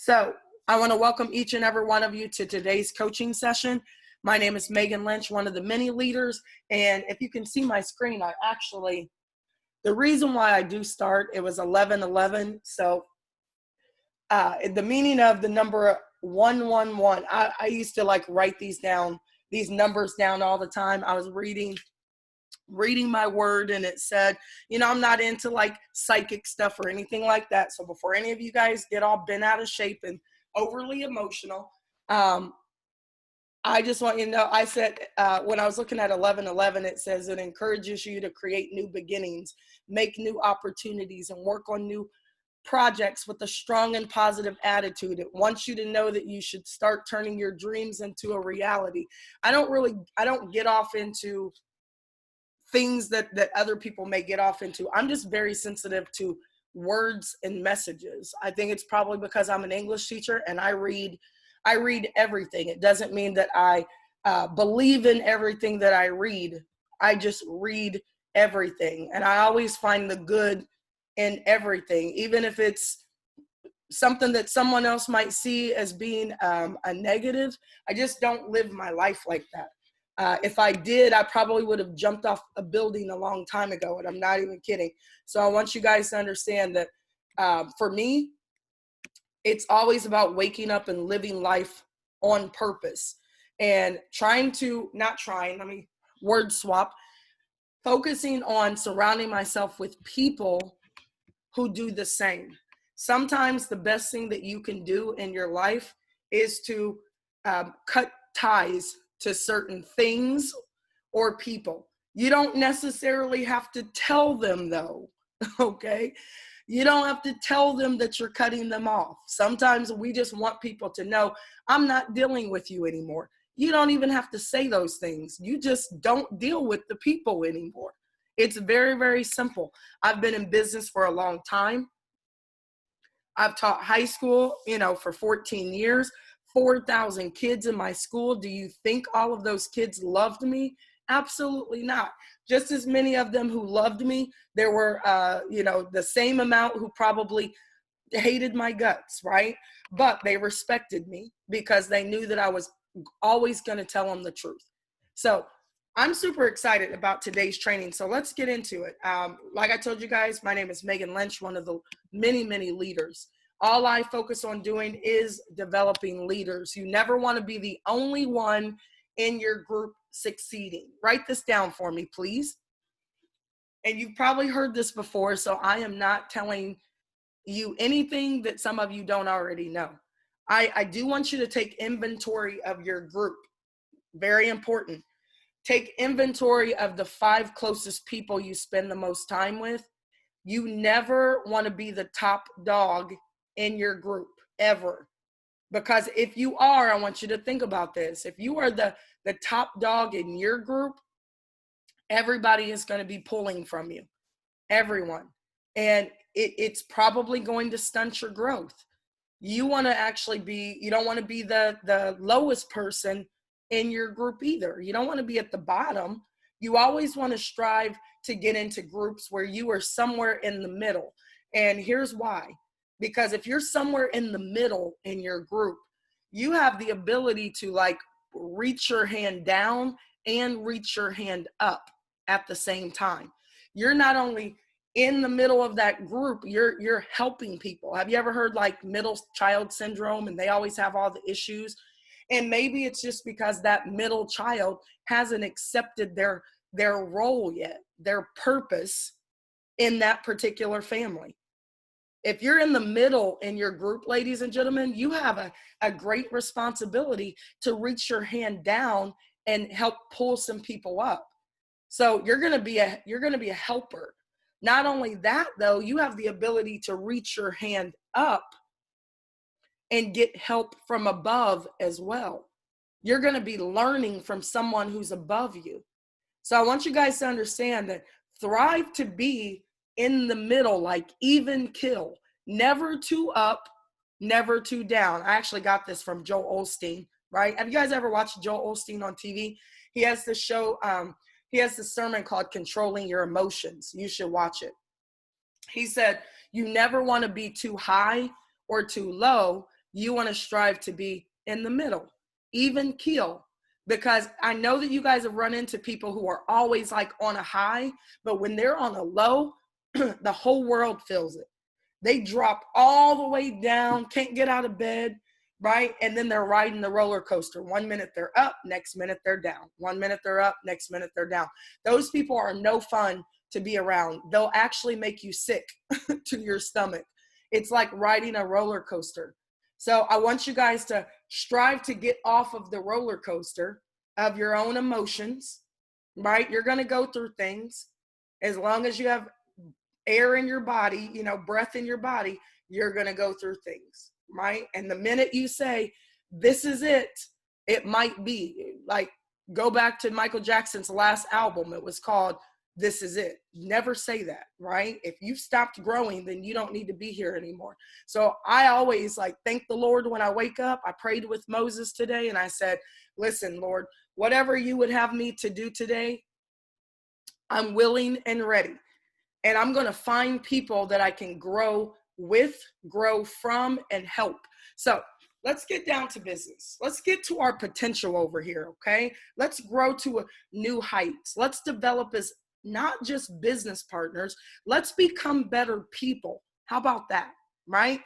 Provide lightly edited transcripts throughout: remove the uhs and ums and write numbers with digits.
So I want to welcome each and every one of you to today's coaching session. My name is Megan Lynch, one of the many leaders. And if you can see my screen, the reason why I do start, it was 11:11. So the meaning of the number 111, I used to write these numbers down all the time. I was reading my word, and it said, I'm not into psychic stuff or anything like that. So before any of you guys get all bent out of shape and overly emotional, I just want you to know, I said, when I was looking at 11:11, it says it encourages you to create new beginnings, make new opportunities, and work on new projects with a strong and positive attitude. It wants you to know that you should start turning your dreams into a reality. I don't get off into things that other people may get off into. I'm just very sensitive to words and messages. I think it's probably because I'm an English teacher and I read everything. It doesn't mean that I believe in everything that I read. I just read everything. And I always find the good in everything, even if it's something that someone else might see as being a negative. I just don't live my life like that. If I did, I probably would have jumped off a building a long time ago, and I'm not even kidding. So I want you guys to understand that for me, it's always about waking up and living life on purpose and focusing on surrounding myself with people who do the same. Sometimes the best thing that you can do in your life is to cut ties to certain things or people. You don't necessarily have to tell them though, okay? You don't have to tell them that you're cutting them off. Sometimes we just want people to know, I'm not dealing with you anymore. You don't even have to say those things. You just don't deal with the people anymore. It's very, very simple. I've been in business for a long time. I've taught high school, for 14 years. 4,000 kids in my school. Do you think all of those kids loved me? Absolutely not. Just as many of them who loved me, there were, the same amount who probably hated my guts, right? But they respected me because they knew that I was always going to tell them the truth. So I'm super excited about today's training. So let's get into it. Like I told you guys, my name is Megan Lynch, one of the many, many leaders. All I focus on doing is developing leaders. You never want to be the only one in your group succeeding. Write this down for me, please. And you've probably heard this before, so I am not telling you anything that some of you don't already know. I do want you to take inventory of your group. Very important. Take inventory of the 5 closest people you spend the most time with. You never want to be the top dog in your group ever, because if you are, I want you to think about this. If you are the top dog in your group, everybody is going to be pulling from you, everyone, and it's probably going to stunt your growth. You want to you don't want to be the lowest person in your group either. You don't want to be at the bottom. You always want to strive to get into groups where you are somewhere in the middle. And here's why. Because if you're somewhere in the middle in your group, you have the ability to reach your hand down and reach your hand up at the same time. You're not only in the middle of that group, you're helping people. Have you ever heard middle child syndrome, and they always have all the issues? And maybe it's just because that middle child hasn't accepted their role yet, their purpose in that particular family. If you're in the middle in your group, ladies and gentlemen, you have a great responsibility to reach your hand down and help pull some people up. So you're going to be a helper. Not only that, though, you have the ability to reach your hand up and get help from above as well. You're going to be learning from someone who's above you. So I want you guys to understand that thrive to be in the middle, even kill. Never too up, never too down. I actually got this from Joel Osteen, right? Have you guys ever watched Joel Osteen on TV? He has this show, he has this sermon called Controlling Your Emotions. You should watch it. He said, you never want to be too high or too low, you want to strive to be in the middle, even keel. Because I know that you guys have run into people who are always like on a high, but when they're on a low, the whole world feels it. They drop all the way down, can't get out of bed, right? And then they're riding the roller coaster. 1 minute they're up, next minute they're down. 1 minute they're up, next minute they're down. Those people are no fun to be around. They'll actually make you sick to your stomach. It's like riding a roller coaster. So I want you guys to strive to get off of the roller coaster of your own emotions, right? You're going to go through things. As long as you have air in your body, you know, breath in your body, you're going to go through things, right? And the minute you say, this is it, it might be. Like, go back to Michael Jackson's last album. It was called This Is It. Never say that, right? If you've stopped growing, then you don't need to be here anymore. So I always like thank the Lord when I wake up. I prayed with Moses today and I said, listen, Lord, whatever you would have me to do today, I'm willing and ready. And I'm going to find people that I can grow with, grow from, and help. So let's get down to business. Let's get to our potential over here, okay? Let's grow to a new heights. Let's develop as not just business partners. Let's become better people. How about that, right?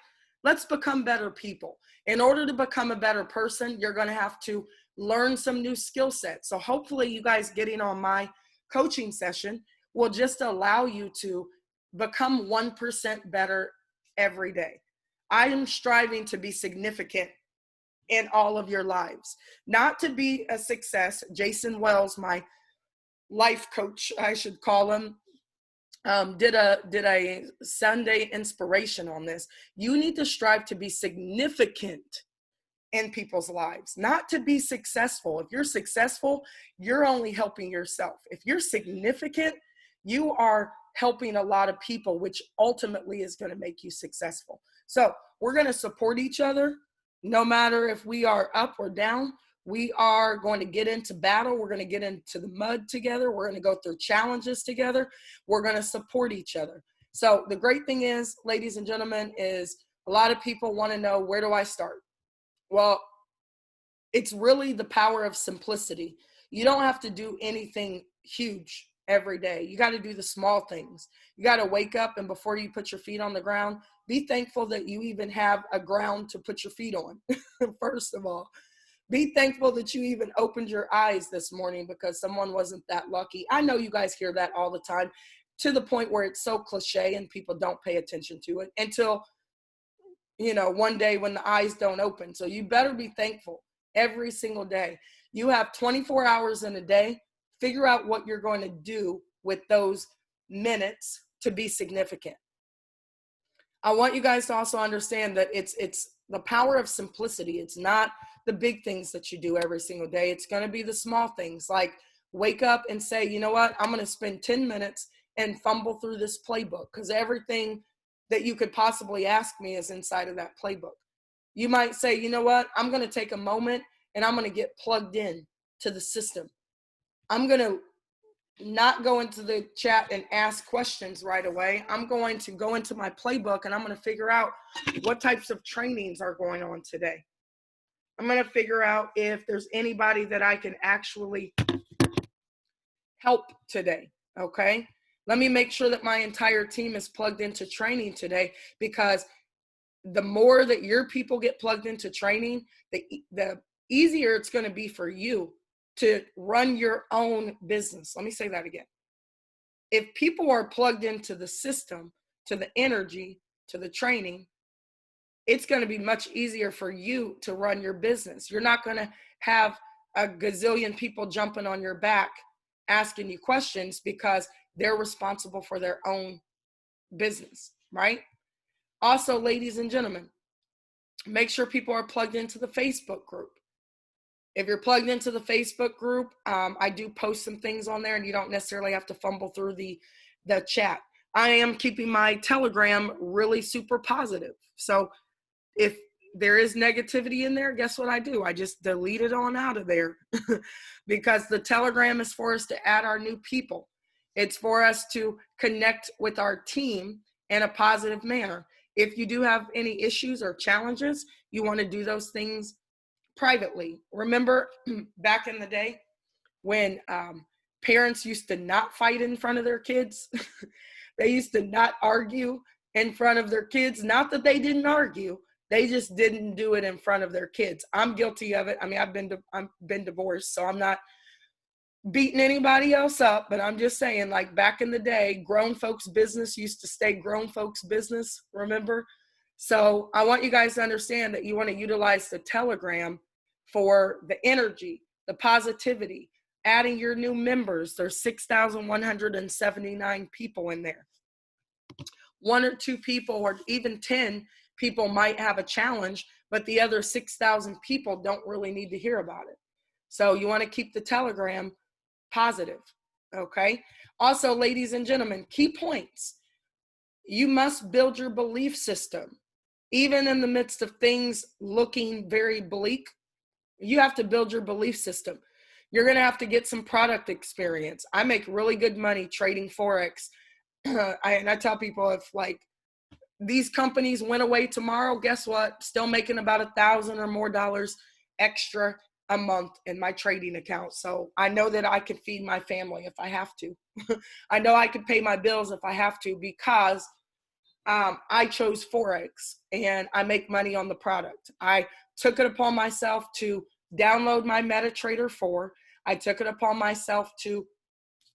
Let's become better people. In order to become a better person, you're going to have to learn some new skill sets. So hopefully you guys getting on my coaching session will just allow you to become 1% better every day. I am striving to be significant in all of your lives, not to be a success. Jason Wells, my life coach, I should call him, did a Sunday inspiration on this. You need to strive to be significant in people's lives, not to be successful. If you're successful, you're only helping yourself. If you're significant, you are helping a lot of people, which ultimately is going to make you successful. So we're going to support each other no matter if we are up or down. We are going to get into battle. We're going to get into the mud together. We're going to go through challenges together. We're going to support each other. So the great thing is, ladies and gentlemen, is a lot of people want to know, where do I start? Well, it's really the power of simplicity. You don't have to do anything huge every day. You got to do the small things. You got to wake up, and before you put your feet on the ground, be thankful that you even have a ground to put your feet on. First of all, be thankful that you even opened your eyes this morning, because someone wasn't that lucky. I know you guys hear that all the time, to the point where it's so cliche and people don't pay attention to it until, you know, one day when the eyes don't open. So you better be thankful every single day. You have 24 hours in a day. Figure out what you're going to do with those minutes to be significant. I want you guys to also understand that it's the power of simplicity. It's not the big things that you do every single day. It's going to be the small things, like wake up and say, you know what, I'm going to spend 10 minutes and fumble through this playbook, because everything that you could possibly ask me is inside of that playbook. You might say, you know what, I'm going to take a moment and I'm going to get plugged in to the system. I'm going to not go into the chat and ask questions right away. I'm going to go into my playbook and I'm going to figure out what types of trainings are going on today. I'm going to figure out if there's anybody that I can actually help today. Okay. Let me make sure that my entire team is plugged into training today, because the more that your people get plugged into training, the easier it's going to be for you to run your own business. Let me say that again. If people are plugged into the system, to the energy, to the training, it's going to be much easier for you to run your business. You're not going to have a gazillion people jumping on your back asking you questions, because they're responsible for their own business, right? Also, ladies and gentlemen, make sure people are plugged into the Facebook group. If you're plugged into the Facebook group, I do post some things on there, and you don't necessarily have to fumble through the chat. I am keeping my Telegram really super positive. So if there is negativity in there, guess what I do? I just delete it on out of there because the Telegram is for us to add our new people. It's for us to connect with our team in a positive manner. If you do have any issues or challenges, you want to do those things privately. Remember back in the day when parents used to not fight in front of their kids? They used to not argue in front of their kids. Not that they didn't argue, they just didn't do it in front of their kids. I'm guilty of it. I mean, I've been divorced, so I'm not beating anybody else up, but I'm just saying, like back in the day, grown folks' business used to stay grown folks' business, remember? So I want you guys to understand that you want to utilize the Telegram for the energy, the positivity, adding your new members. There's 6,179 people in there. 1 or 2 people or even 10 people might have a challenge, but the other 6,000 people don't really need to hear about it. So you want to keep the Telegram positive, okay? Also, ladies and gentlemen, key points. You must build your belief system. Even in the midst of things looking very bleak, you have to build your belief system. You're going to have to get some product experience. I make really good money trading Forex. I tell people, if like these companies went away tomorrow, guess what? Still making about $1,000 or more extra a month in my trading account. So I know that I can feed my family if I have to. I know I can pay my bills if I have to, because I chose Forex and I make money on the product. I took it upon myself to download my MetaTrader 4. I took it upon myself to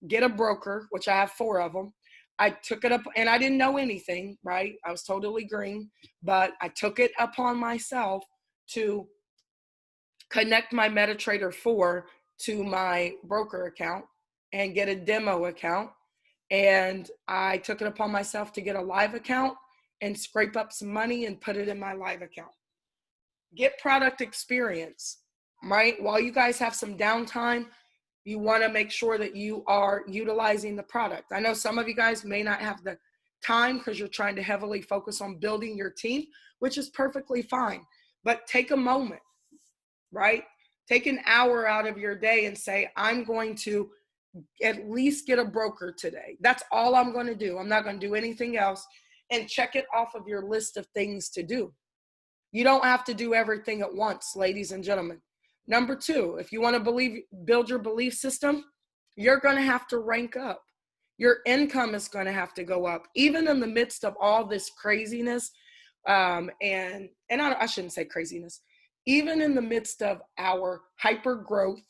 get a broker, which I have 4 of them. I took it up, and I didn't know anything, right? I was totally green, but I took it upon myself to connect my MetaTrader 4 to my broker account and get a demo account. And I took it upon myself to get a live account and scrape up some money and put it in my live account. Get product experience, right? While you guys have some downtime, you want to make sure that you are utilizing the product. I know some of you guys may not have the time because you're trying to heavily focus on building your team, which is perfectly fine. But take a moment, right? Take an hour out of your day and say, I'm going to at least get a broker today. That's all I'm going to do. I'm not going to do anything else. And check it off of your list of things to do. You don't have to do everything at once, ladies and gentlemen. Number 2, if you want to build your belief system, you're going to have to rank up. Your income is going to have to go up, even in the midst of all this craziness. And I shouldn't say craziness. Even in the midst of our hyper growth,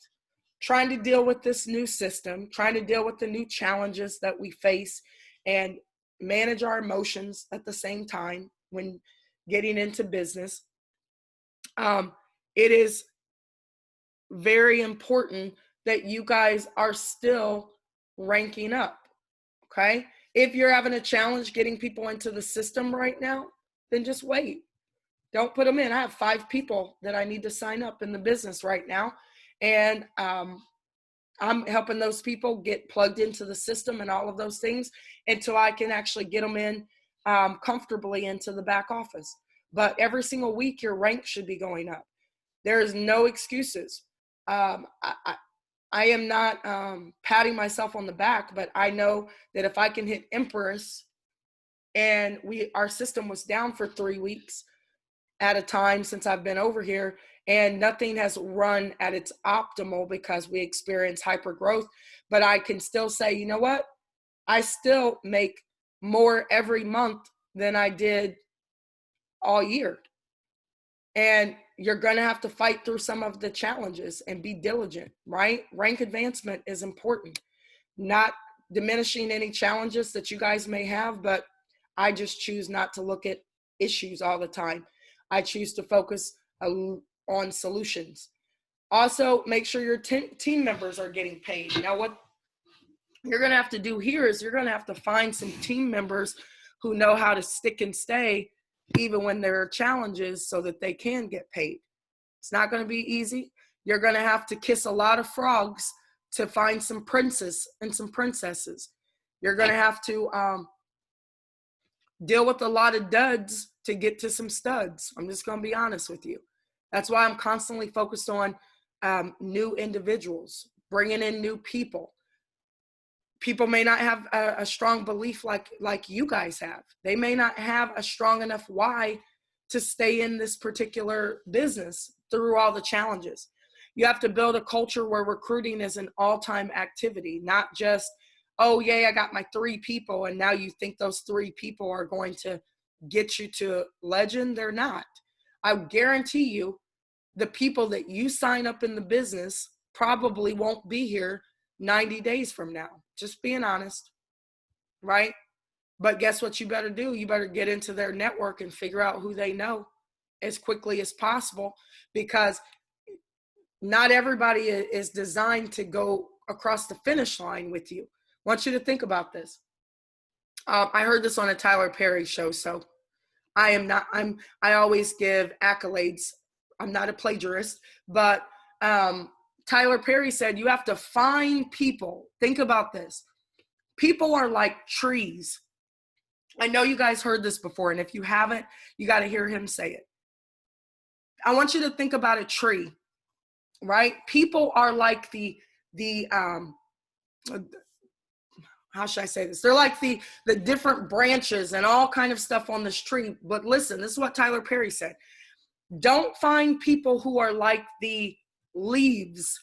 trying to deal with this new system, trying to deal with the new challenges that we face, and manage our emotions at the same time when getting into business. It is very important that you guys are still ranking up, okay? If you're having a challenge getting people into the system right now, then just wait. Don't put them in. I have 5 people that I need to sign up in the business right now. And I'm helping those people get plugged into the system and all of those things until I can actually get them in comfortably into the back office. But every single week, your rank should be going up. There is no excuses. I am not patting myself on the back, but I know that if I can hit Empress, and our system was down for 3 weeks at a time since I've been over here, and nothing has run at its optimal because we experience hyper growth. But I can still say, you know what? I still make more every month than I did all year. And you're going to have to fight through some of the challenges and be diligent, right? Rank advancement is important. Not diminishing any challenges that you guys may have, but I just choose not to look at issues all the time. I choose to focus on solutions. Also, make sure your team members are getting paid. Now, what you're going to have to do here is you're going to have to find some team members who know how to stick and stay even when there are challenges so that they can get paid. It's not going to be easy. You're going to have to kiss a lot of frogs to find some princes and some princesses. You're going to have to deal with a lot of duds to get to some studs. I'm just going to be honest with you. That's why I'm constantly focused on new individuals, bringing in new people. People may not have a strong belief like you guys have. They may not have a strong enough why to stay in this particular business through all the challenges. You have to build a culture where recruiting is an all-time activity, not just, oh, yay, I got my 3 people, and now you think those 3 people are going to get you to legend. They're not. I guarantee you the people that you sign up in the business probably won't be here 90 days from now. Just being honest, right? But guess what you better do? You better get into their network and figure out who they know as quickly as possible, because not everybody is designed to go across the finish line with you. I want you to think about this. I heard this on a Tyler Perry show, so I always give accolades. I'm not a plagiarist, but Tyler Perry said you have to find people. Think about this. People are like trees. I know you guys heard this before, and if you haven't, you got to hear him say it. I want you to think about a tree, right? People are like the how should I say this? They're like the different branches and all kind of stuff on this tree. But listen, this is what Tyler Perry said. Don't find people who are like the leaves.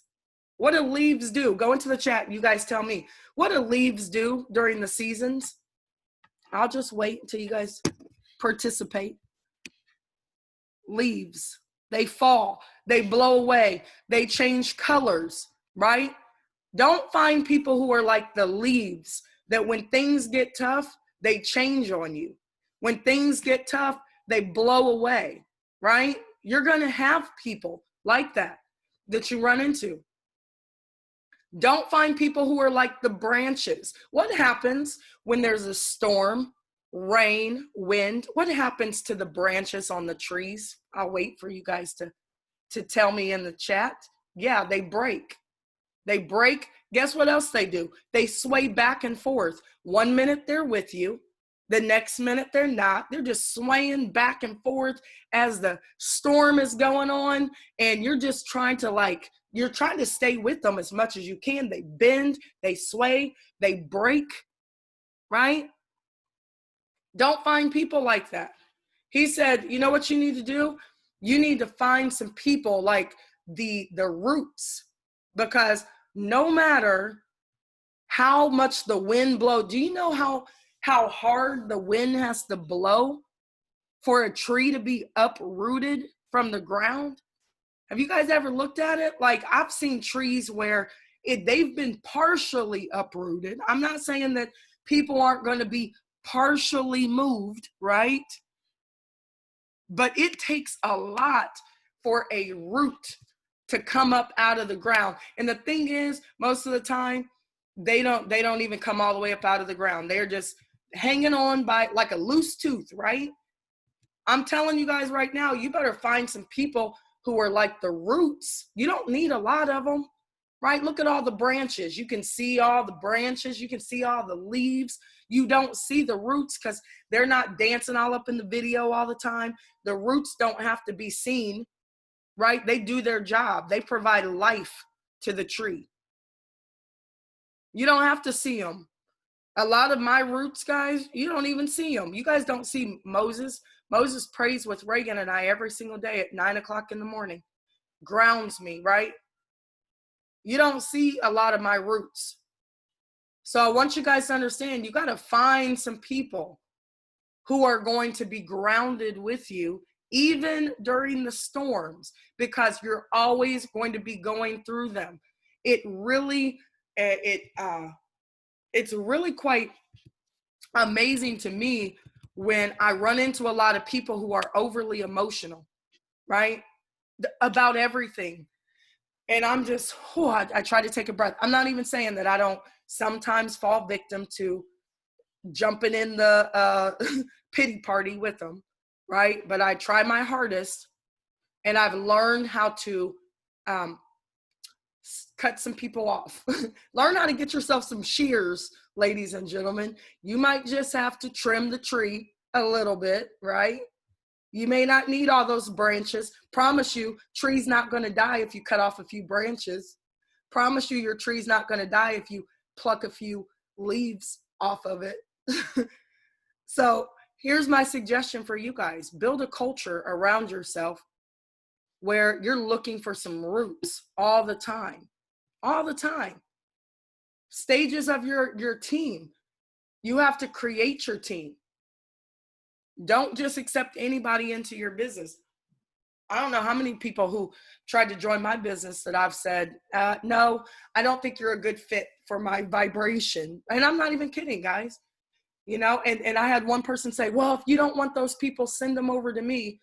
What do leaves do? Go into the chat. You guys tell me. What do leaves do during the seasons? I'll just wait until you guys participate. Leaves. They fall. They blow away. They change colors, right? Don't find people who are like the leaves, that when things get tough, they change on you. When things get tough, they blow away, right? You're going to have people like that you run into. Don't find people who are like the branches. What happens when there's a storm, rain, wind? What happens to the branches on the trees? I'll wait for you guys to tell me in the chat. Yeah, they break. They break. Guess what else they do? They sway back and forth. 1 minute they're with you. The next minute they're not. They're just swaying back and forth as the storm is going on. And you're just trying to stay with them as much as you can. They bend, they sway, they break, right? Don't find people like that. He said, you know what you need to do? You need to find some people like the roots, because no matter how much the wind blows, do you know how hard the wind has to blow for a tree to be uprooted from the ground? Have you guys ever looked at it? Like, I've seen trees where they've been partially uprooted. I'm not saying that people aren't going to be partially moved, right? But it takes a lot for a root to come up out of the ground. And the thing is, most of the time, they don't even come all the way up out of the ground. They're just hanging on by like a loose tooth, right? I'm telling you guys right now, you better find some people who are like the roots. You don't need a lot of them, right? Look at all the branches. You can see all the branches. You can see all the leaves. You don't see the roots because they're not dancing all up in the video all the time. The roots don't have to be seen, right? They do their job. They provide life to the tree. You don't have to see them. A lot of my roots, guys, you don't even see them. You guys don't see Moses. Moses prays with Reagan and I every single day at 9 o'clock in the morning. Grounds me, right? You don't see a lot of my roots. So I want you guys to understand, you got to find some people who are going to be grounded with you even during the storms, because you're always going to be going through them. It's really quite amazing to me when I run into a lot of people who are overly emotional, right? About everything. And I'm just, I try to take a breath. I'm not even saying that I don't sometimes fall victim to jumping in the pity party with them, right? But I try my hardest, and I've learned how to cut some people off. Learn how to get yourself some shears, ladies and gentlemen. You might just have to trim the tree a little bit, right? You may not need all those branches. Promise you, tree's not going to die if you cut off a few branches. Promise you, your tree's not going to die if you pluck a few leaves off of it. So here's my suggestion for you guys. Build a culture around yourself where you're looking for some roots all the time. All the time. Stages of your team. You have to create your team. Don't just accept anybody into your business. I don't know how many people who tried to join my business that I've said, no, I don't think you're a good fit for my vibration. And I'm not even kidding, guys. You know, and I had one person say, well, if you don't want those people, send them over to me.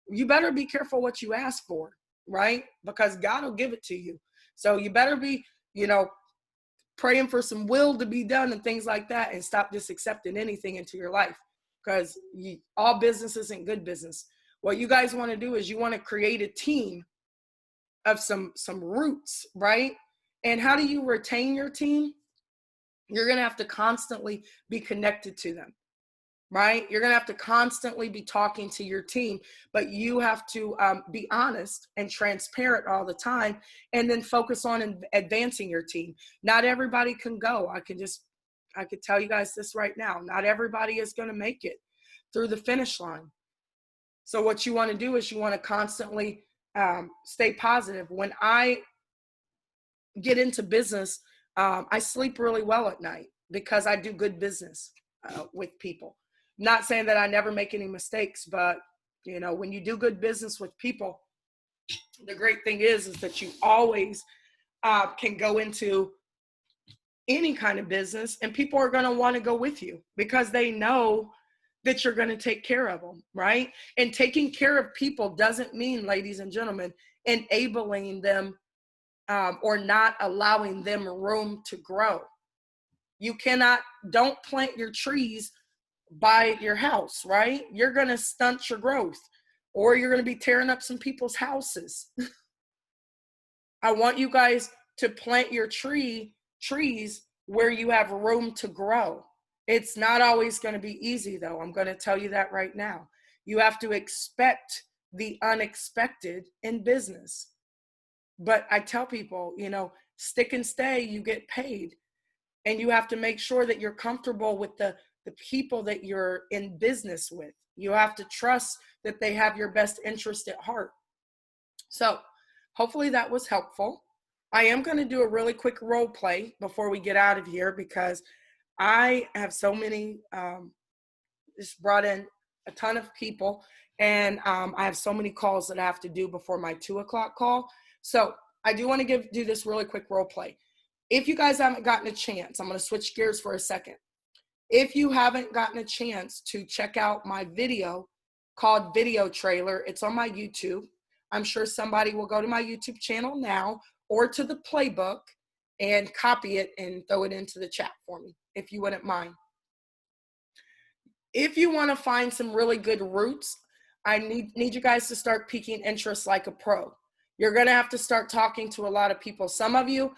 You better be careful what you ask for, right? Because God will give it to you. So you better be, you know, praying for some will to be done and things like that, and stop just accepting anything into your life, because all business isn't good business. What you guys want to do is you want to create a team of some roots, right? And how do you retain your team? You're going to have to constantly be connected to them, right? You're going to have to constantly be talking to your team, but you have to be honest and transparent all the time, and then focus on advancing your team. Not everybody can go. I could tell you guys this right now. Not everybody is going to make it through the finish line. So what you want to do is you want to constantly stay positive. When I get into business, I sleep really well at night because I do good business with people. Not saying that I never make any mistakes, but you know, when you do good business with people, the great thing is that you always can go into any kind of business and people are going to want to go with you because they know that you're going to take care of them, right? And taking care of people doesn't mean, ladies and gentlemen, enabling them or not allowing them room to grow. You don't plant your trees by your house, right? You're going to stunt your growth, or you're going to be tearing up some people's houses. I want you guys to plant your trees where you have room to grow. It's not always going to be easy, though. I'm going to tell you that right now. You have to expect the unexpected in business. But I tell people, you know, stick and stay, you get paid. And you have to make sure that you're comfortable with the people that you're in business with. You have to trust that they have your best interest at heart. So hopefully that was helpful. I am going to do a really quick role play before we get out of here, because I have so many, just brought in a ton of people, and I have so many calls that I have to do before my 2:00 call. So I do want to do this really quick role play. If you guys haven't gotten a chance, I'm going to switch gears for a second. If you haven't gotten a chance to check out my video called Video Trailer, it's on my YouTube. I'm sure somebody will go to my YouTube channel now or to the playbook and copy it and throw it into the chat for me, if you wouldn't mind. If you want to find some really good roots, I need you guys to start piquing interest like a pro. You're going to have to start talking to a lot of people. Some of you,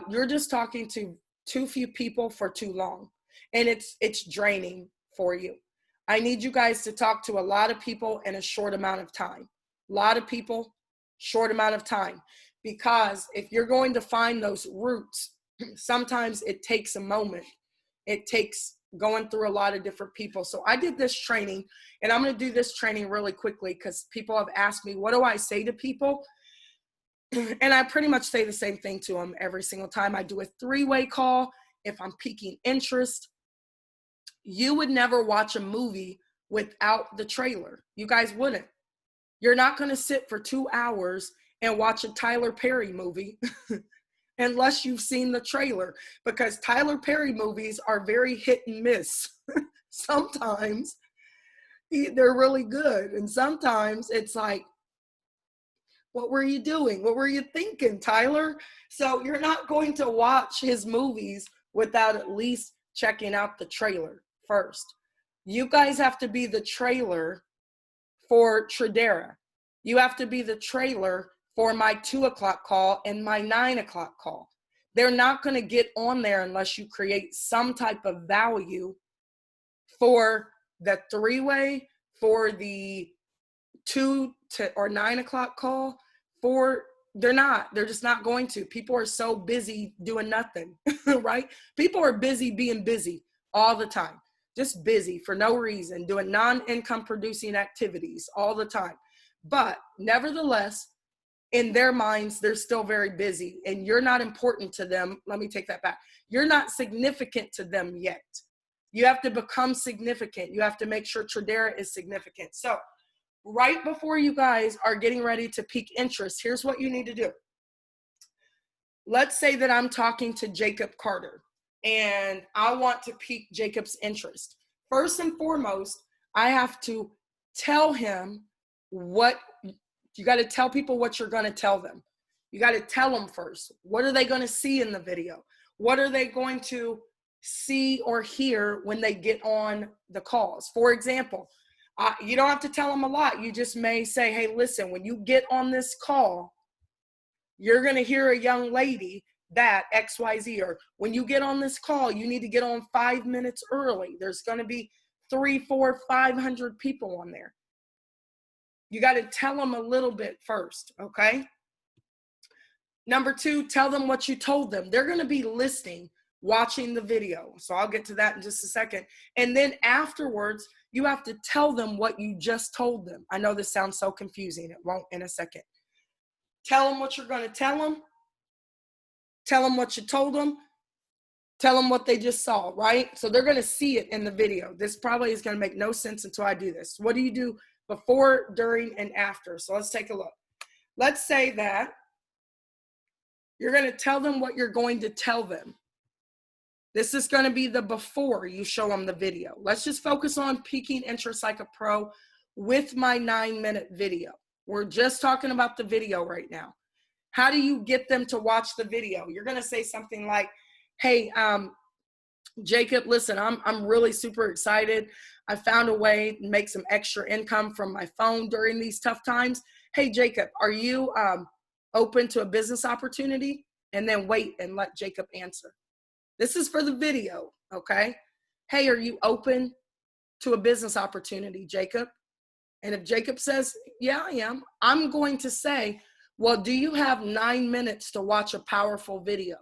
you're just talking to too few people for too long, and it's draining for you. I need you guys to talk to a lot of people in a short amount of time. A lot of people, short amount of time. Because if you're going to find those roots, sometimes it takes a moment. It takes going through a lot of different people. So I did this training, and I'm going to do this training really quickly because people have asked me, what do I say to people? And I pretty much say the same thing to them every single time. I do a 3-way call if I'm piquing interest. You would never watch a movie without the trailer. You guys wouldn't. You're not going to sit for 2 hours and watch a Tyler Perry movie unless you've seen the trailer, because Tyler Perry movies are very hit and miss. Sometimes they're really good, and sometimes it's like, what were you doing? What were you thinking, Tyler? So you're not going to watch his movies without at least checking out the trailer first. You guys have to be the trailer for Tradera. You have to be the trailer for my 2:00 call and my 9:00 call. They're not going to get on there unless you create some type of value for the 3-way, for the 2 or 9:00 call, for They're just not going to. People are so busy doing nothing, right? People are busy being busy all the time, just busy for no reason, doing non-income producing activities all the time. But nevertheless, in their minds, they're still very busy, and you're not important to them. Let me take that back. You're not significant to them yet. You have to become significant. You have to make sure Tradera is significant. So right before you guys are getting ready to pique interest, here's what you need to do. Let's say that I'm talking to Jacob Carter and I want to pique Jacob's interest. First and foremost, I have to tell him what you got to tell people what you're going to tell them. You got to tell them first. What are they going to see in the video? What are they going to see or hear when they get on the calls? For example, you don't have to tell them a lot. You just may say, hey, listen, when you get on this call, you're going to hear a young lady that XYZ, or when you get on this call, you need to get on 5 minutes early. There's going to be 300, 400, 500 people on there. You got to tell them a little bit first, okay? Number two, tell them what you told them. They're going to be listening, watching the video. So I'll get to that in just a second. And then afterwards, you have to tell them what you just told them. I know this sounds so confusing. It won't in a second. Tell them what you're going to tell them. Tell them what you told them. Tell them what they just saw, right? So they're going to see it in the video. This probably is going to make no sense until I do this. What do you do before, during, and after? So let's take a look. Let's say that you're going to tell them what you're going to tell them. This is going to be the before you show them the video. Let's just focus on piquing interest like a pro with my 9-minute video. We're just talking about the video right now. How do you get them to watch the video? You're going to say something like, hey, Jacob, listen, I'm really super excited. I found a way to make some extra income from my phone during these tough times. Hey, Jacob, are you open to a business opportunity? And then wait and let Jacob answer. This is for the video, okay? Hey, are you open to a business opportunity, Jacob? And if Jacob says, yeah, I am, I'm going to say, well, do you have 9 minutes to watch a powerful video?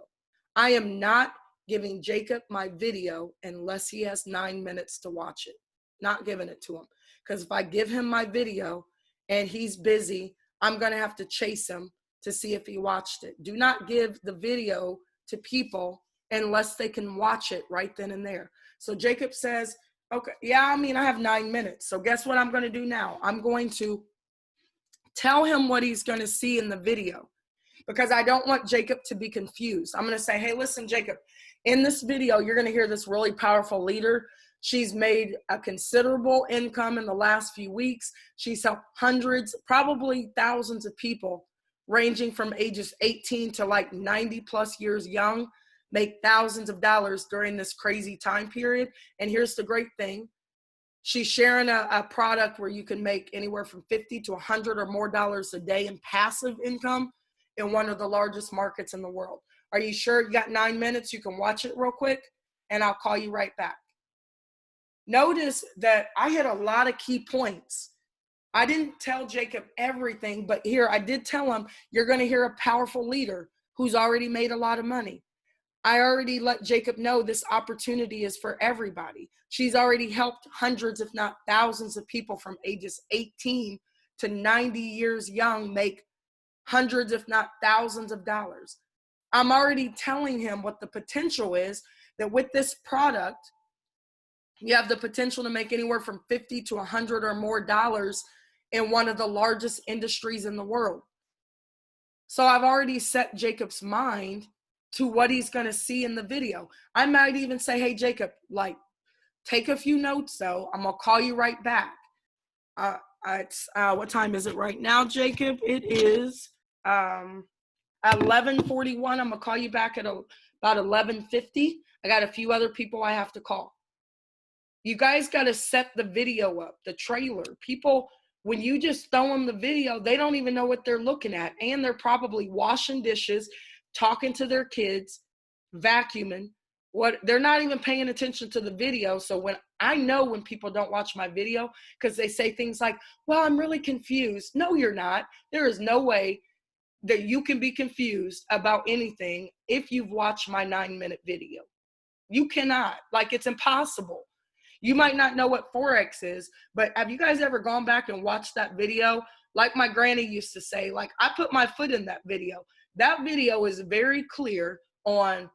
I am not giving Jacob my video unless he has 9 minutes to watch it. Not giving it to him. Because if I give him my video and he's busy, I'm going to have to chase him to see if he watched it. Do not give the video to people unless they can watch it right then and there. So Jacob says, okay, yeah, I mean, I have 9 minutes. So guess what I'm going to do now? I'm going to tell him what he's going to see in the video, because I don't want Jacob to be confused. I'm going to say, hey, listen, Jacob, in this video, you're going to hear this really powerful leader. She's made a considerable income in the last few weeks. She's helped hundreds, probably thousands of people ranging from ages 18 to like 90 plus years young, make thousands of dollars during this crazy time period. And here's the great thing. She's sharing a product where you can make anywhere from 50 to 100 or more dollars a day in passive income in one of the largest markets in the world. Are you sure you got 9 minutes? You can watch it real quick and I'll call you right back. Notice that I hit a lot of key points. I didn't tell Jacob everything, but here I did tell him, you're going to hear a powerful leader who's already made a lot of money. I already let Jacob know this opportunity is for everybody. She's already helped hundreds, if not thousands of people from ages 18 to 90 years young make hundreds, if not thousands of dollars. I'm already telling him what the potential is, that with this product, you have the potential to make anywhere from 50 to 100 or more dollars in one of the largest industries in the world. So I've already set Jacob's mind to what he's going to see in the video. I might even say, hey, Jacob, like, take a few notes, though. I'm going to call you right back. What time is it right now, Jacob? It is 11:41. I'm going to call you back at about 11:50. I got a few other people I have to call. You guys got to set the video up, the trailer. People, when you just throw them the video, they don't even know what they're looking at. And they're probably washing dishes, talking to their kids, vacuuming. They're not even paying attention to the video. So when I know when people don't watch my video, because they say things like, well, I'm really confused. No, you're not. There is no way that you can be confused about anything if you've watched my 9-minute video. You cannot. Like, it's impossible. You might not know what Forex is, but have you guys ever gone back and watched that video? Like my granny used to say, like, I put my foot in that video. That video is very clear on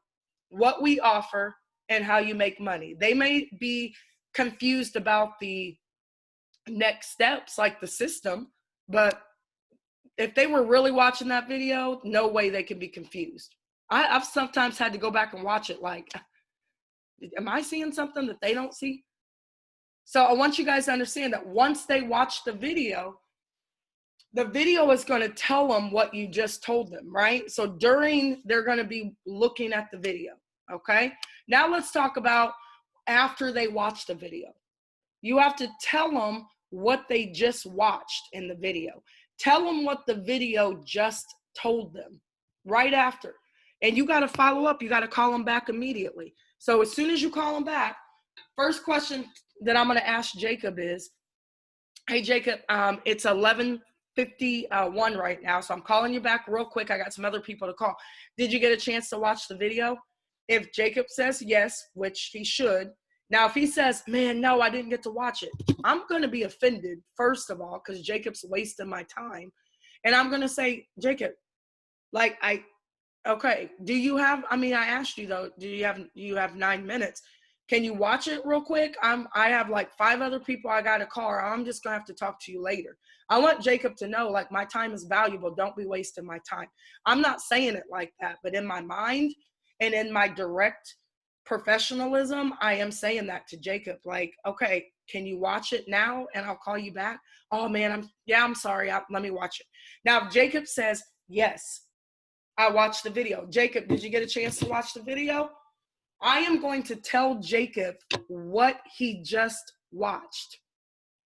what we offer and how you make money. They may be confused about the next steps, like the system, but if they were really watching that video, no way they can be confused. I've sometimes had to go back and watch it like, am I seeing something that they don't see? So I want you guys to understand that once they watch the video is going to tell them what you just told them, right? So they're going to be looking at the video, okay? Now let's talk about after they watch the video. You have to tell them what they just watched in the video. Tell them what the video just told them right after. And you got to follow up. You got to call them back immediately. So as soon as you call them back, first question that I'm going to ask Jacob is, hey, Jacob, it's 11:51 right now, so I'm calling you back real quick. I got some other people to call. Did you get a chance to watch the video? If Jacob says yes, which he should. Now, if he says, man, no, I didn't get to watch it, I'm going to be offended, first of all, because Jacob's wasting my time. And I'm going to say, Jacob, like, okay, do you have, I asked you, though, do you have 9 minutes? Can you watch it real quick? I have like 5 other people I got to call, or I'm just going to have to talk to you later. I want Jacob to know, like, my time is valuable. Don't be wasting my time. I'm not saying it like that, but in my mind and in my direct professionalism, I am saying that to Jacob. Like, okay, can you watch it now? And I'll call you back. Oh man, I'm sorry. Let me watch it. Now, if Jacob says, yes, I watched the video. Jacob, did you get a chance to watch the video? I am going to tell Jacob what he just watched.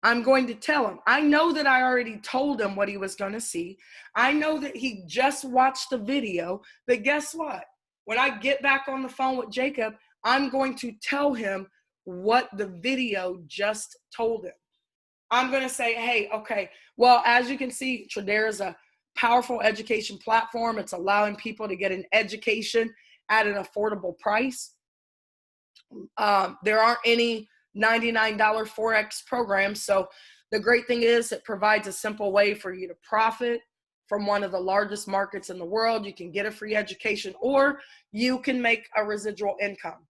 I'm going to tell him. I know that I already told him what he was going to see. I know that he just watched the video, but guess what? When I get back on the phone with Jacob, I'm going to tell him what the video just told him. I'm going to say, hey, okay, well, as you can see, Tradera is a powerful education platform. It's allowing people to get an education at an affordable price. There aren't any $99 Forex programs. So the great thing is it provides a simple way for you to profit from one of the largest markets in the world. You can get a free education, or you can make a residual income.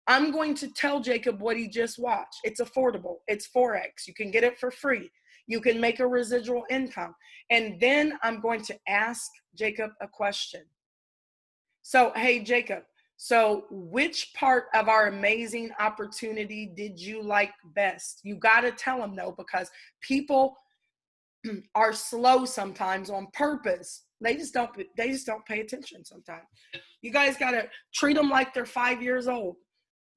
I'm going to tell Jacob what he just watched. It's affordable. It's Forex. You can get it for free. You can make a residual income. And then I'm going to ask Jacob a question. So, hey, Jacob, so which part of our amazing opportunity did you like best? You got to tell him, though, because people are slow sometimes on purpose. They just don't pay attention sometimes. You guys got to treat them like they're 5 years old,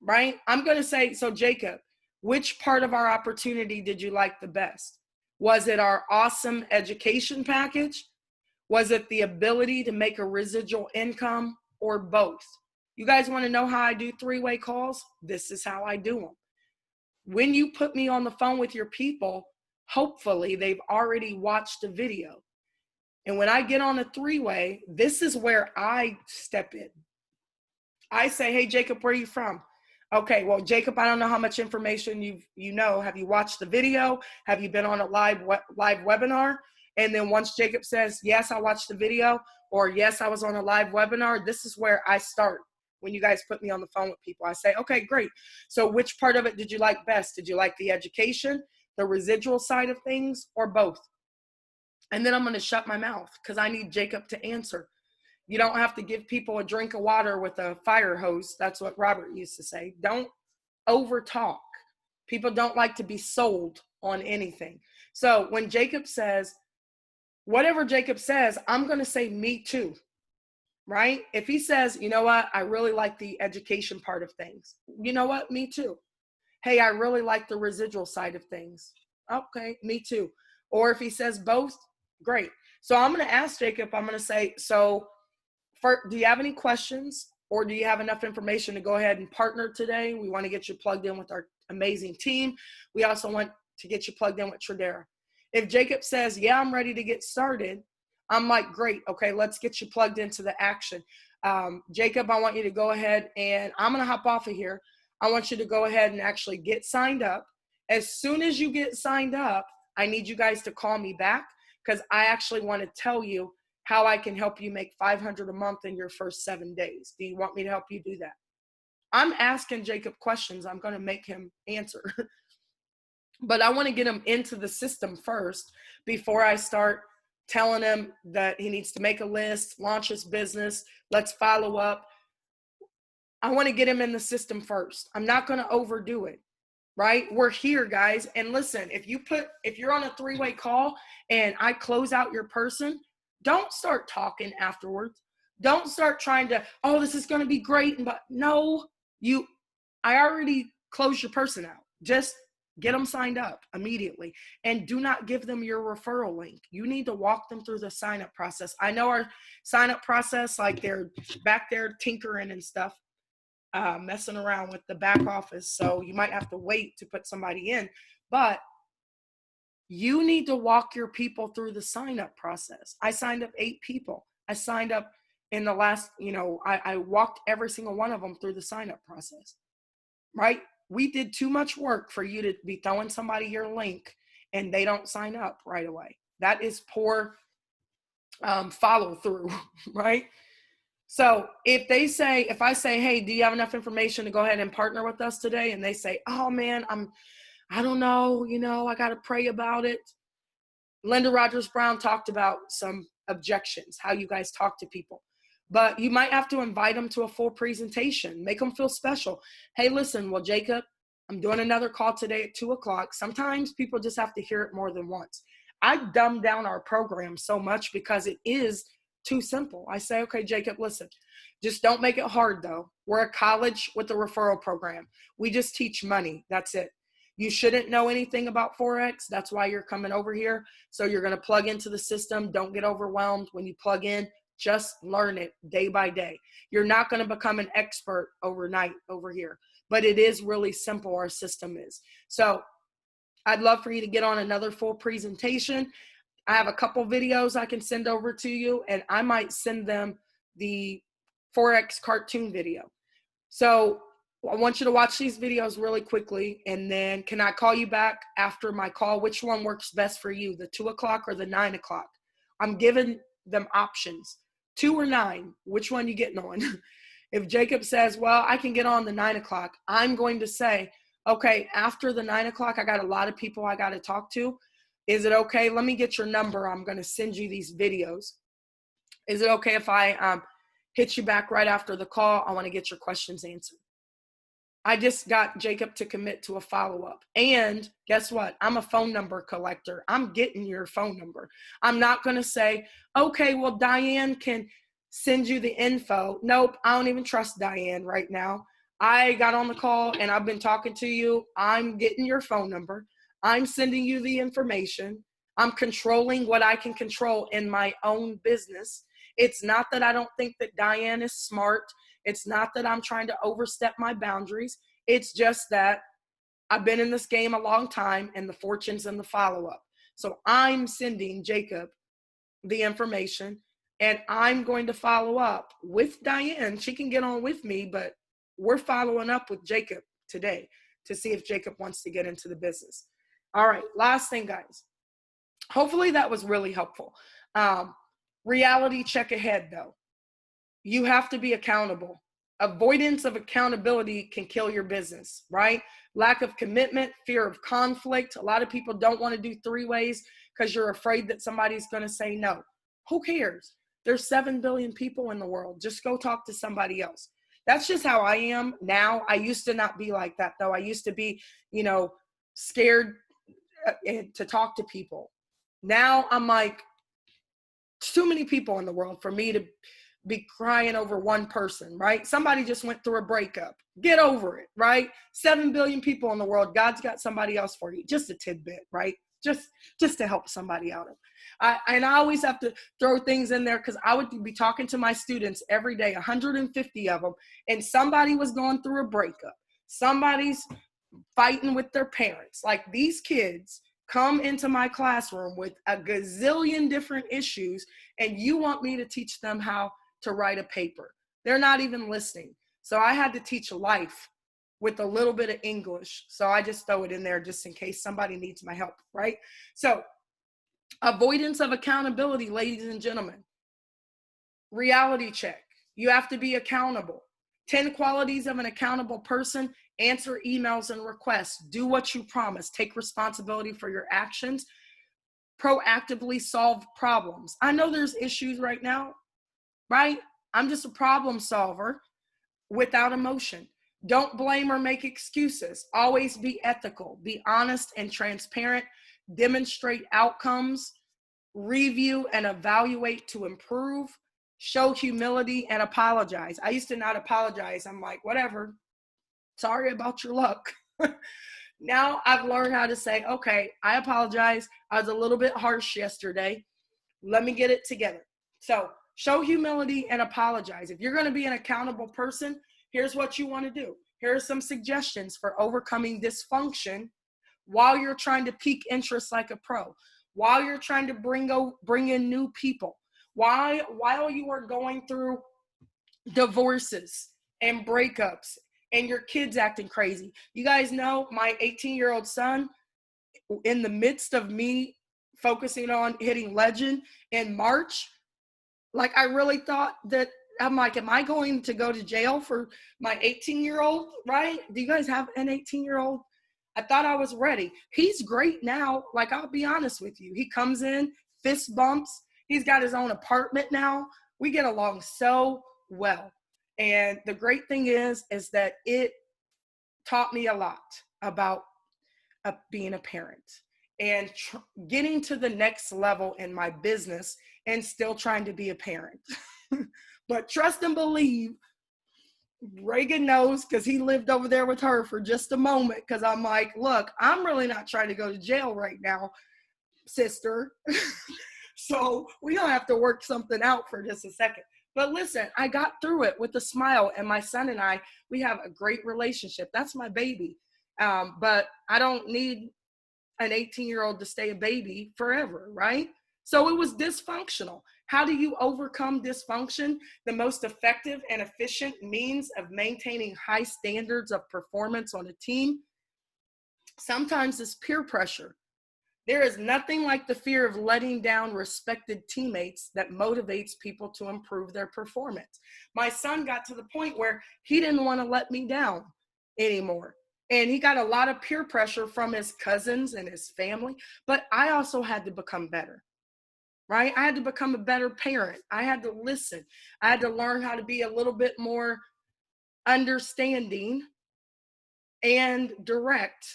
right? I'm going to say, so Jacob, which part of our opportunity did you like the best? Was it our awesome education package? Was it the ability to make a residual income, or both? You guys want to know how I do 3-way calls? This is how I do them. When you put me on the phone with your people, hopefully they've already watched the video. And when I get on a 3-way, this is where I step in. I say, hey, Jacob, where are you from? Okay, well, Jacob, I don't know how much information you know. Have you watched the video? Have you been on a live webinar? And then once Jacob says, yes, I watched the video, or yes, I was on a live webinar, this is where I start. When you guys put me on the phone with people, I say, okay, great. So which part of it did you like best? Did you like the education, the residual side of things, or both? And then I'm going to shut my mouth because I need Jacob to answer. You don't have to give people a drink of water with a fire hose. That's what Robert used to say. Don't over talk. People don't like to be sold on anything. So when Jacob says, whatever Jacob says, I'm going to say me too. Right? If he says, you know what, I really like the education part of things. You know what? Me too. Hey, I really like the residual side of things. Okay, me too. Or if he says both, great. So I'm going to ask Jacob, I'm going to say, so do you have any questions, or do you have enough information to go ahead and partner today? We want to get you plugged in with our amazing team. We also want to get you plugged in with Tradera. If Jacob says, yeah, I'm ready to get started, I'm like, great. Okay, let's get you plugged into the action. Jacob, I want you to go ahead and I'm going to hop off of here. I want you to go ahead and actually get signed up. As soon as you get signed up, I need you guys to call me back because I actually want to tell you how I can help you make $500 a month in your first 7 days. Do you want me to help you do that? I'm asking Jacob questions. I'm going to make him answer. But I want to get him into the system first before I start telling him that he needs to make a list, launch his business, let's follow up. I want to get him in the system first. I'm not going to overdo it, right? We're here, guys. And listen, if you're on a 3-way call and I close out your person, don't start talking afterwards. Don't start trying to, oh, this is going to be great. But no, I already closed your person out. Just get them signed up immediately and do not give them your referral link. You need to walk them through the sign-up process. I know our sign-up process, like they're back there tinkering and stuff, messing around with the back office. So you might have to wait to put somebody in, but you need to walk your people through the sign-up process. I signed up 8 people. I signed up in the last, I walked every single one of them through the sign-up process, right? We did too much work for you to be throwing somebody your link and they don't sign up right away. That is poor follow through, right? So if I say, hey, do you have enough information to go ahead and partner with us today? And they say, oh man, I don't know, I got to pray about it. Linda Rogers Brown talked about some objections, how you guys talk to people. But you might have to invite them to a full presentation, make them feel special. Hey, listen, well, Jacob, I'm doing another call today at 2:00. Sometimes people just have to hear it more than once. I dumb down our program so much because it is too simple. I say, okay, Jacob, listen, just don't make it hard though. We're a college with a referral program. We just teach money. That's it. You shouldn't know anything about Forex. That's why you're coming over here. So you're going to plug into the system. Don't get overwhelmed when you plug in. Just learn it day by day. You're not going to become an expert overnight over here, but it is really simple. Our system is. So I'd love for you to get on another full presentation. I have a couple videos I can send over to you, and I might send them the Forex cartoon video. So I want you to watch these videos really quickly, and then can I call you back after my call? Which one works best for you, the 2:00 or the 9:00? I'm giving them options, 2 or 9. Which one you getting on? If Jacob says, well, I can get on the 9:00, I'm going to say, okay, after the 9:00, I got a lot of people I got to talk to. Is it okay? Let me get your number. I'm going to send you these videos. Is it okay if I hit you back right after the call? I want to get your questions answered. I just got Jacob to commit to a follow-up. And guess what? I'm a phone number collector. I'm getting your phone number. I'm not going to say, okay, well, Diane can send you the info. Nope, I don't even trust Diane right now. I got on the call and I've been talking to you. I'm getting your phone number. I'm sending you the information. I'm controlling what I can control in my own business. It's not that I don't think that Diane is smart. It's not that I'm trying to overstep my boundaries. It's just that I've been in this game a long time and the fortune's in the follow-up. So I'm sending Jacob the information and I'm going to follow up with Diane. She can get on with me, but we're following up with Jacob today to see if Jacob wants to get into the business. All right, last thing, guys. Hopefully that was really helpful. Reality check ahead, though. You have to be accountable. Avoidance of accountability can kill your business, right? Lack of commitment, fear of conflict. A lot of people don't want to do 3-ways because you're afraid that somebody's going to say no. Who cares? There's 7 billion people in the world. Just go talk to somebody else. That's just how I am now. I used to not be like that, though. I used to be, scared to talk to people. Now I'm like, too many people in the world for me to be crying over one person, right? Somebody just went through a breakup. Get over it, right? 7 billion people in the world. God's got somebody else for you. Just a tidbit, right? Just to help somebody out. And I always have to throw things in there because I would be talking to my students every day, 150 of them, and somebody was going through a breakup. Somebody's fighting with their parents. Like these kids come into my classroom with a gazillion different issues, and you want me to teach them how to write a paper. They're not even listening. So I had to teach life with a little bit of English. So I just throw it in there just in case somebody needs my help, right? So avoidance of accountability, ladies and gentlemen. Reality check. You have to be accountable. 10 qualities of an accountable person: answer emails and requests, do what you promise, take responsibility for your actions, proactively solve problems. I know there's issues right now, right? I'm just a problem solver without emotion. Don't blame or make excuses. Always be ethical, be honest and transparent, demonstrate outcomes, review and evaluate to improve, show humility and apologize. I used to not apologize. I'm like, whatever, sorry about your luck. Now I've learned how to say, okay, I apologize. I was a little bit harsh yesterday. Let me get it together. So show humility and apologize. If you're going to be an accountable person, here's what you want to do. Here are some suggestions for overcoming dysfunction while you're trying to pique interest like a pro, while you're trying to bring in new people, while you are going through divorces and breakups and your kids acting crazy. You guys know my 18-year-old son, in the midst of me focusing on hitting legend in March, like I really thought that, I'm like, am I going to go to jail for my 18-year-old, right? Do you guys have an 18-year-old? I thought I was ready. He's great now. Like, I'll be honest with you. He comes in, fist bumps. He's got his own apartment now. We get along so well. And the great thing is that it taught me a lot about being a parent and getting to the next level in my business and still trying to be a parent. But trust and believe, Reagan knows, because he lived over there with her for just a moment, because I'm like, look, I'm really not trying to go to jail right now, sister. So we don't have to work something out for just a second. But listen, I got through it with a smile, and my son and I, we have a great relationship. That's my baby. But I don't need an 18-year-old to stay a baby forever, right? So it was dysfunctional. How do you overcome dysfunction? The most effective and efficient means of maintaining high standards of performance on a team sometimes is peer pressure. There is nothing like the fear of letting down respected teammates that motivates people to improve their performance. My son got to the point where he didn't want to let me down anymore. And he got a lot of peer pressure from his cousins and his family. But I also had to become better, right? I had to become a better parent. I had to listen. I had to learn how to be a little bit more understanding and direct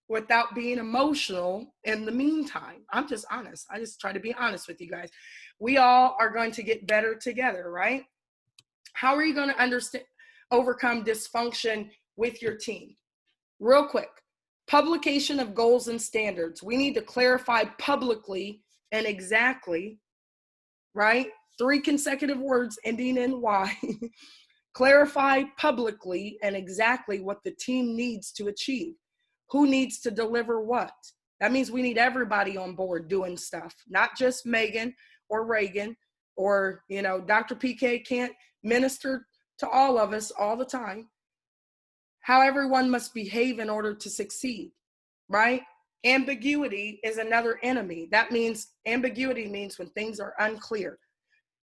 without being emotional in the meantime. I'm just honest. I just try to be honest with you guys. We all are going to get better together, right? How are you going to overcome dysfunction with your team? Real quick, publication of goals and standards. We need to clarify publicly and exactly, right? 3 consecutive words ending in Y. Clarify publicly and exactly what the team needs to achieve. Who needs to deliver what? That means we need everybody on board doing stuff, not just Megan or Reagan or, Dr. PK can't minister to all of us all the time. How everyone must behave in order to succeed, right? Ambiguity is another enemy. Ambiguity means when things are unclear.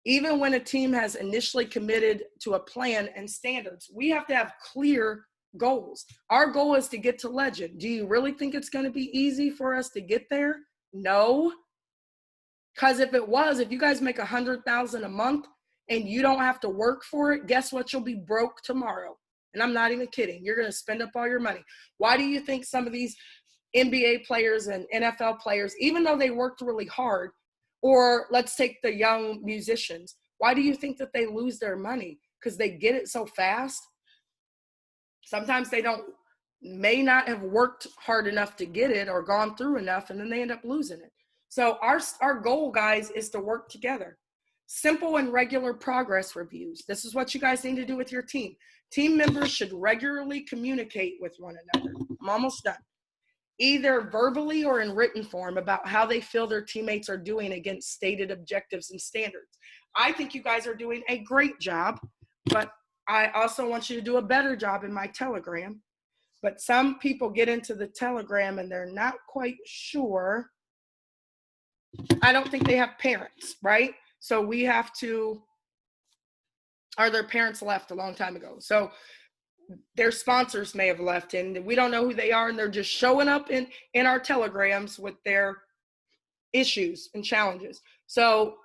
Even when a team has initially committed to a plan and standards, we have to have clear goals. Our goal is to get to legend. Do you really think it's going to be easy for us to get there? No. Because if you guys make $100,000 a month and you don't have to work for it, guess what? You'll be broke tomorrow. And I'm not even kidding. You're going to spend up all your money. Why do you think some of these NBA players and NFL players, even though they worked really hard, or let's take the young musicians, why do you think that they lose their money? Because they get it so fast. Sometimes they may not have worked hard enough to get it or gone through enough, and then they end up losing it. So our goal, guys, is to work together. Simple and regular progress reviews. This is what you guys need to do with your team. Team members should regularly communicate with one another. I'm almost done. either verbally or in written form about how they feel their teammates are doing against stated objectives and standards. I think you guys are doing a great job, but I also want you to do a better job in my Telegram. But some people get into the Telegram and they're not quite sure. I don't think they have parents, right? So we have to, or their parents left a long time ago. So their sponsors may have left and we don't know who they are, and they're just showing up in our telegrams with their issues and challenges. So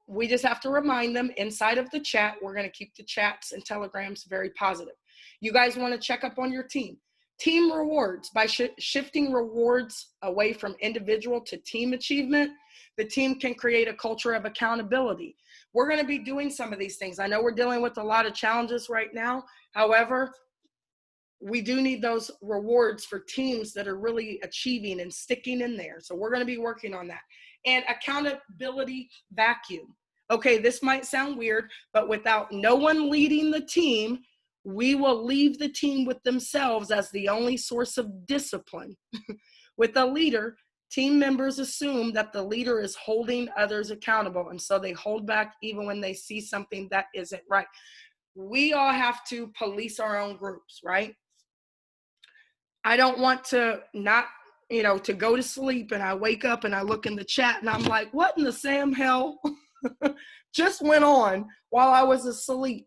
we just have to remind them inside of the chat. We're going to keep the chats and telegrams very positive. You guys want to check up on your team. Team rewards, by shifting rewards away from individual to team achievement, the team can create a culture of accountability. We're going to be doing some of these things. I know we're dealing with a lot of challenges right now. However, we do need those rewards for teams that are really achieving and sticking in there. So we're going to be working on that. And accountability vacuum. Okay, this might sound weird, but without no one leading the team, we will leave the team with themselves as the only source of discipline. With a leader, team members assume that the leader is holding others accountable, and so they hold back even when they see something that isn't right. We all have to police our own groups, right? I don't want to not, to go to sleep and I wake up and I look in the chat and I'm like, what in the Sam hell just went on while I was asleep,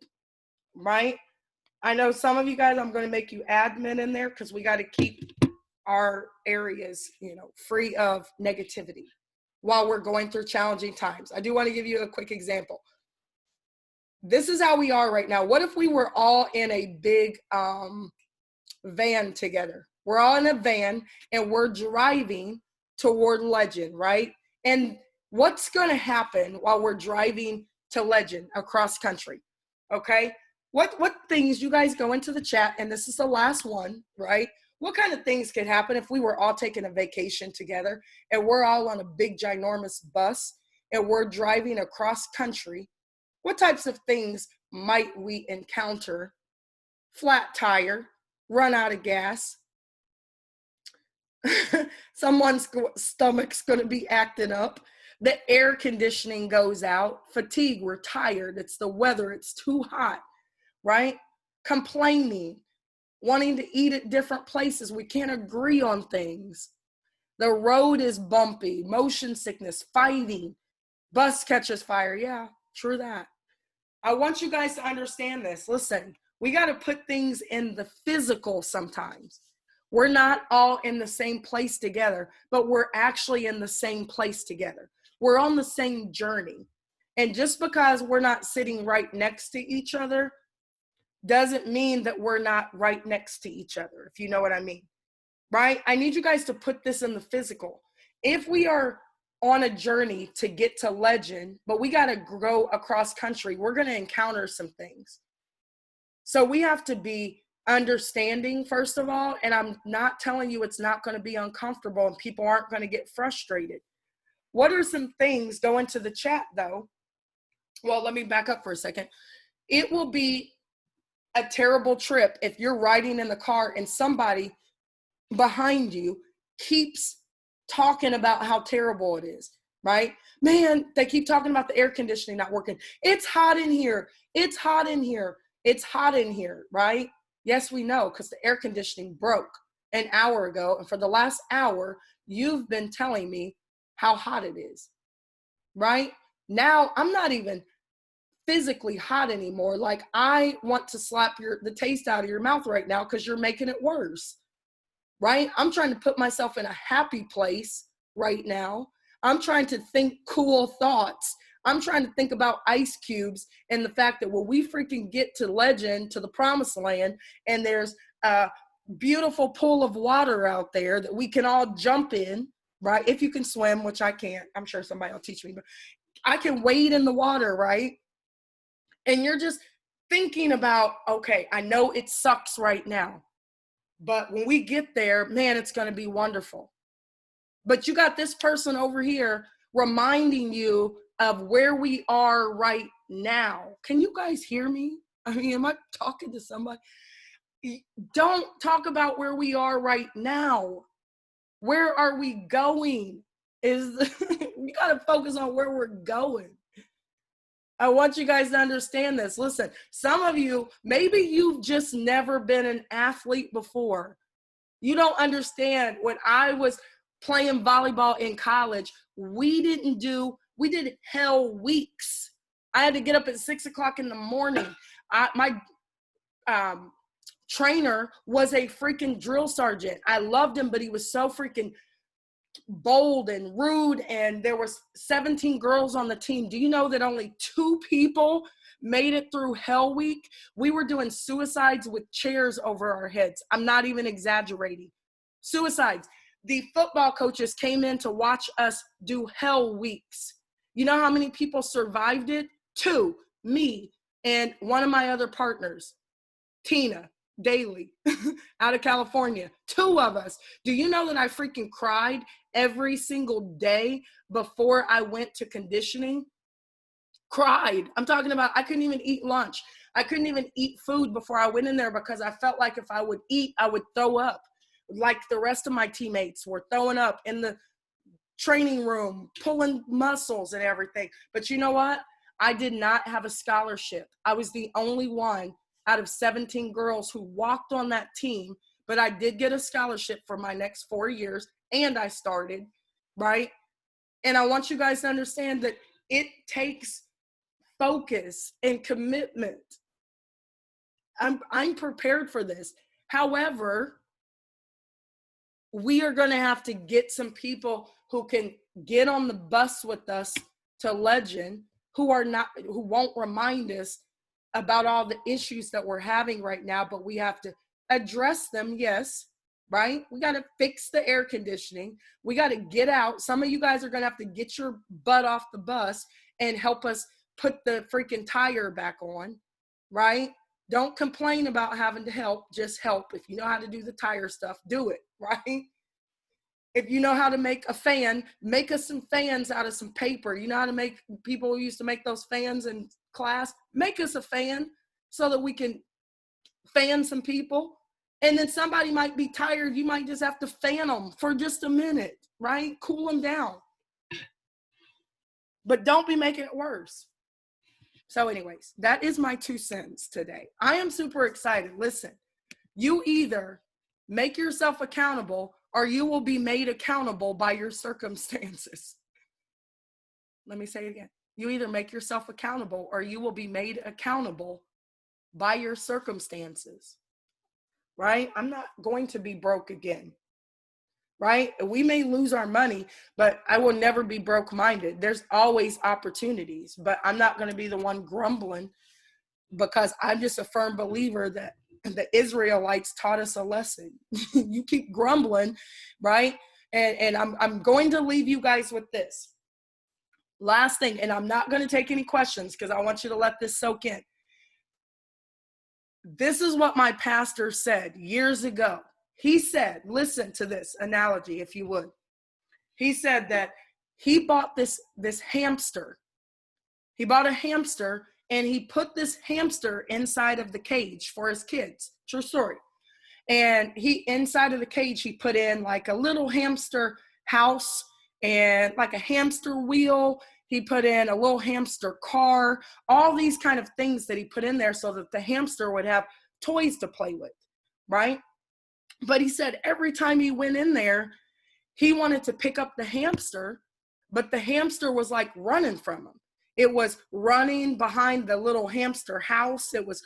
right? I know some of you guys, I'm going to make you admin in there because we got to keep our areas, free of negativity while we're going through challenging times. I do want to give you a quick example. This is how we are right now. What if we were all in a big van together? We're all in a van and we're driving toward Legend, right? And what's going to happen while we're driving to Legend across country? Okay. What things, you guys go into the chat, and this is the last one, right? What kind of things could happen if we were all taking a vacation together and we're all on a big ginormous bus and we're driving across country? What types of things might we encounter? Flat tire, run out of gas. Someone's stomach's going to be acting up. The air conditioning goes out. Fatigue, we're tired. It's the weather. It's too hot, right? Complaining, wanting to eat at different places. We can't agree on things. The road is bumpy. Motion sickness, fighting. Bus catches fire. Yeah, true that. I want you guys to understand this. Listen, we got to put things in the physical sometimes. We're not all in the same place together, but we're actually in the same place together. We're on the same journey. And just because we're not sitting right next to each other doesn't mean that we're not right next to each other, if you know what I mean, right? I need you guys to put this in the physical. If we are on a journey to get to Legend, but we got to go across country, we're going to encounter some things. So we have to be understanding, first of all, and I'm not telling you it's not going to be uncomfortable and people aren't going to get frustrated. What are some things, go into the chat though. Well, let me back up for a second. It will be a terrible trip if you're riding in the car and somebody behind you keeps talking about how terrible it is, right? Man, they keep talking about the air conditioning not working. It's hot in here. It's hot in here. It's hot in here, right? Yes, we know, because the air conditioning broke an hour ago. And for the last hour, you've been telling me how hot it is, right? Now, I'm not even physically hot anymore. Like, I want to slap the taste out of your mouth right now because you're making it worse, right? I'm trying to put myself in a happy place right now. I'm trying to think cool thoughts. I'm trying to think about ice cubes and the fact that when we freaking get to Legend, to the promised land, and there's a beautiful pool of water out there that we can all jump in, right? If you can swim, which I can't. I'm sure somebody will teach me, but I can wade in the water, right? And you're just thinking about, okay, I know it sucks right now, but when we get there, man, it's going to be wonderful. But you got this person over here reminding you of where we are right now. Can you guys hear me? I mean, am I talking to somebody? Don't talk about where we are right now. Where are we going? We got to focus on where we're going. I want you guys to understand this. Listen, some of you, maybe you've just never been an athlete before. You don't understand. When I was playing volleyball in college, we did hell weeks. I had to get up at 6:00 in the morning. My trainer was a freaking drill sergeant. I loved him, but he was so freaking bold and rude, and there was 17 girls on the team. Do you know that only 2 people made it through hell week? We were doing suicides with chairs over our heads. I'm not even exaggerating. Suicides. The football coaches came in to watch us do hell weeks. You know how many people survived it? 2, me and one of my other partners, Tina Daly, out of California. 2 of us. Do you know that I freaking cried every single day before I went to conditioning? Cried. I'm talking about I couldn't even eat lunch. I couldn't even eat food before I went in there because I felt like if I would eat, I would throw up. Like the rest of my teammates were throwing up in the training room, pulling muscles and everything. But you know what? I did not have a scholarship. I was the only one out of 17 girls who walked on that team, but I did get a scholarship for my next 4 years, and I started, right? And I want you guys to understand that it takes focus and commitment. I'm prepared for this. However, we are going to have to get some people who can get on the bus with us to Legend, who won't remind us about all the issues that we're having right now, but we have to address them. Yes, right? We got to fix the air conditioning. We got to get out. Some of you guys are going to have to get your butt off the bus and help us put the freaking tire back on, right? Don't complain about having to help. Just help. If you know how to do the tire stuff, do it, right? If you know how to make a fan, make us some fans out of some paper. You know how to make, people used to make those fans in class. Make us a fan so that we can fan some people. And then somebody might be tired. You might just have to fan them for just a minute, right? Cool them down. But don't be making it worse. So anyways, that is my 2 cents today. I am super excited. Listen, you either make yourself accountable or you will be made accountable by your circumstances. Let me say it again. You either make yourself accountable or you will be made accountable by your circumstances, right? I'm not going to be broke again, right? We may lose our money, but I will never be broke-minded. There's always opportunities, but I'm not going to be the one grumbling, because I'm just a firm believer that the Israelites taught us a lesson. You keep grumbling, right? And I'm going to leave you guys with this. Last thing, and I'm not going to take any questions because I want you to let this soak in. This is what my pastor said years ago. He said, listen to this analogy, if you would. He said that he bought this hamster. He bought a hamster, and he put this hamster inside of the cage for his kids. True story. And inside of the cage, he put in like a little hamster house and like a hamster wheel. He put in a little hamster car, all these kind of things that he put in there so that the hamster would have toys to play with, right? But he said every time he went in there, he wanted to pick up the hamster, but the hamster was like running from him. It was running behind the little hamster house. It was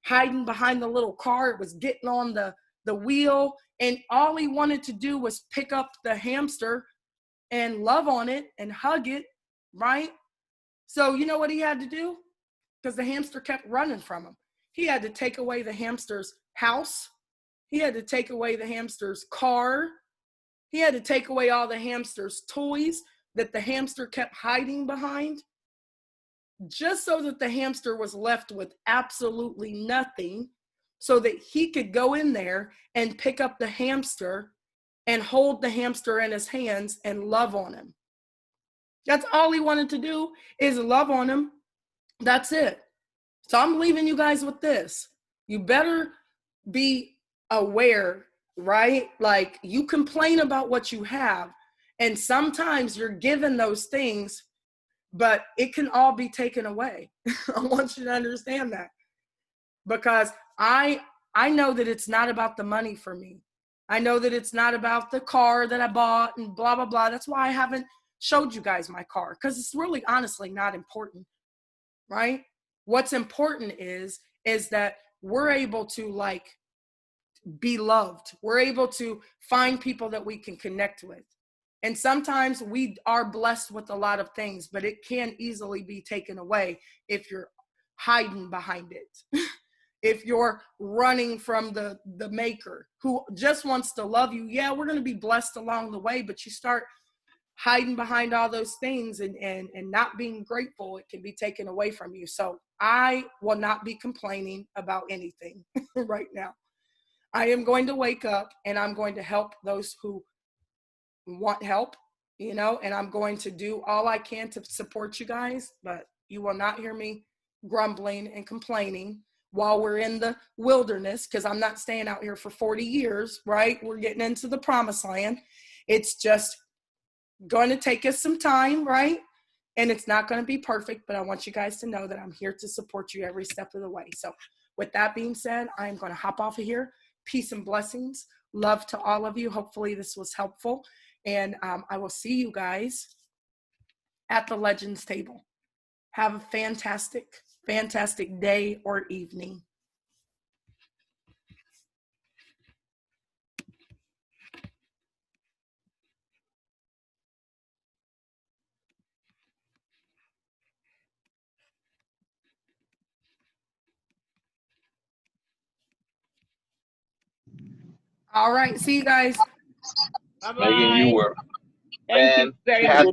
hiding behind the little car. It was getting on the wheel. And all he wanted to do was pick up the hamster and love on it and hug it, right? So you know what he had to do? Because the hamster kept running from him. He had to take away the hamster's house. He had to take away the hamster's car. He had to take away all the hamster's toys that the hamster kept hiding behind, just so that the hamster was left with absolutely nothing, so that he could go in there and pick up the hamster and hold the hamster in his hands and love on him. That's all he wanted to do, is love on him. That's it. So I'm leaving you guys with this. You better be aware right? Like, you complain about what you have, and sometimes you're given those things, but it can all be taken away. I want you to understand that, because I know that it's not about the money for me. I know that it's not about the car that I bought and blah blah blah. That's why I haven't showed you guys my car, because it's really honestly not important, right? What's important is that we're able to like be loved. We're able to find people that we can connect with. And sometimes we are blessed with a lot of things, but it can easily be taken away if you're hiding behind it. If you're running from the maker who just wants to love you. Yeah, we're going to be blessed along the way, but you start hiding behind all those things and not being grateful, it can be taken away from you. So I will not be complaining about anything right now. I am going to wake up and I'm going to help those who want help, you know, and I'm going to do all I can to support you guys, but you will not hear me grumbling and complaining while we're in the wilderness, because I'm not staying out here for 40 years, right? We're getting into the promised land. It's just going to take us some time, right? And it's not going to be perfect, but I want you guys to know that I'm here to support you every step of the way. So with that being said, I'm going to hop off of here. Peace and blessings. Love to all of you. Hopefully this was helpful. And I will see you guys at the Legends table. Have a fantastic, fantastic day or evening. All right. See you guys. Megan, you were Thank you very much.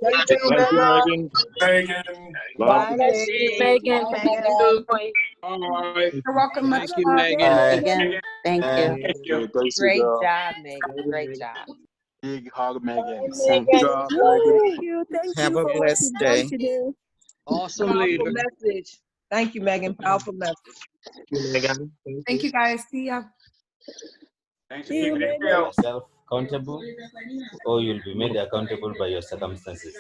Thank you, Megan. Megan. Bye, Bless you, Megan. Thank you. Bye. You're welcome. Much Thank you, love. Megan. Megan, thank you. Thank you. Great job, Megan. Great job. Big hug, Megan. Awesome. Good job, Megan. Thank you. Thank Have you a for what blessed you've done day. today. Awesome Powerful leader. message. Thank you, Megan. Powerful message. Thank you, Megan. Thank Thank you guys. See ya. Thanks See you, for Megan. yourself accountable, or you'll be made accountable by your circumstances.